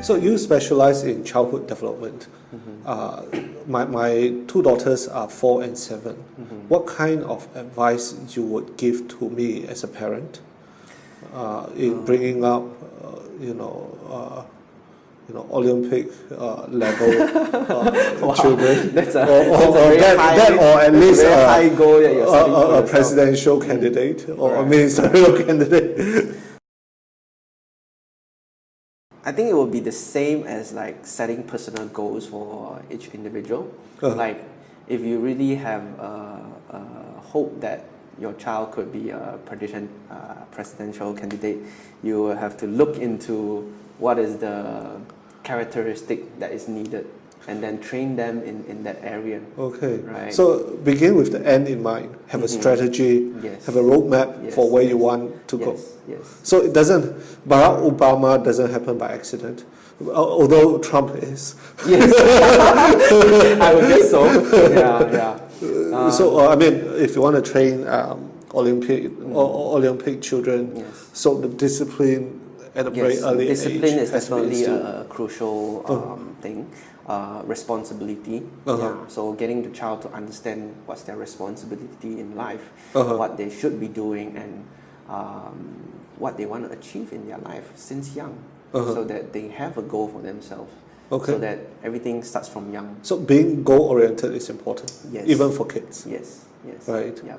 So you specialize in childhood development. My two daughters are 4 and 7. What kind of advice you would give to me as a parent in bringing up, Olympic level children, That's a or at least high goal that you're setting for a presidential candidate or a ministerial candidate? I think it will be the same as like setting personal goals for each individual. Like if you really have a hope that your child could be a presidential candidate, you will have to look into what is the characteristic that is needed and then train them in that area. Okay. Right. So begin with the end in mind. Have a strategy. Yes. Have a roadmap for where you want to go. Yes. So it doesn't. Barack Obama doesn't happen by accident, although Trump is. Yes. I would guess so. Yeah. So I mean, if you want to train Olympic children, so the discipline at a very early age. Discipline is definitely a crucial thing. Responsibility. So getting the child to understand what's their responsibility in life, what they should be doing, and what they want to achieve in their life since young, so that they have a goal for themselves. So that everything starts from young. So being goal-oriented is important, even for kids. Yes. Right. Yeah.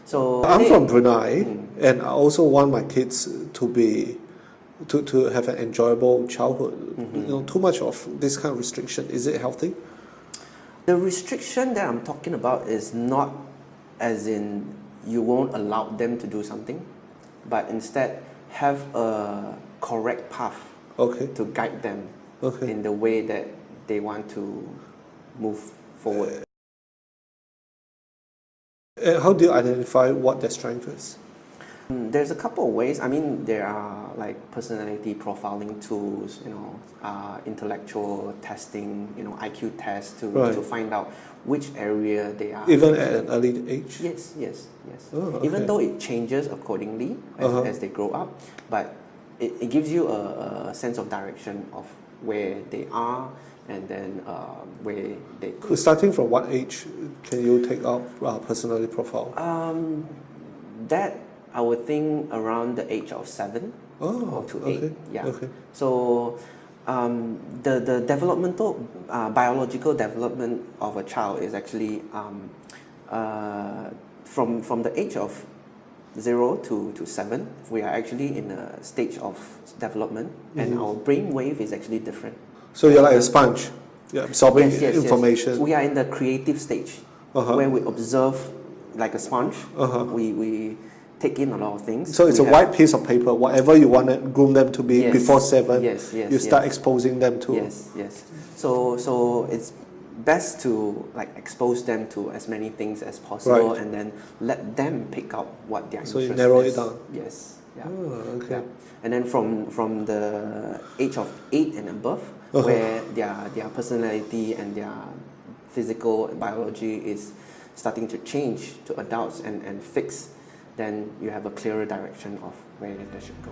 So I'm from Brunei, and I also want my kids to have an enjoyable childhood. Too much of this kind of restriction, is it healthy? The restriction that I'm talking about is not as in you won't allow them to do something, but instead have a correct path to guide them in the way that they want to move forward. How do you identify what their strength is? There's a couple of ways. I mean, there are like personality profiling tools, intellectual testing, IQ tests to find out which area they are. Even at an early age? Yes. Oh, Even though it changes accordingly as they grow up, but it gives you a sense of direction of where they are and then where they could. Starting from what age can you take up personality profile? That I would think around the age of 7 or to 8. Yeah. So the developmental biological development of a child is actually from the age of 0 to 7. We are actually in a stage of development, and our brain wave is actually different. So you're like a sponge, absorbing information. Yes. We are in the creative stage where we observe like a sponge. We take in a lot of things. So it's a white piece of paper. Whatever you want to groom them to be before 7, you start exposing them to. Yes. So it's best to like expose them to as many things as possible, and then let them pick out what they're interested in. So you narrow it down. Yes. Yeah. Oh, okay. Yeah. And then from the age of 8 and above, where their personality and their physical biology is starting to change to adults and fix, then you have a clearer direction of where they should go.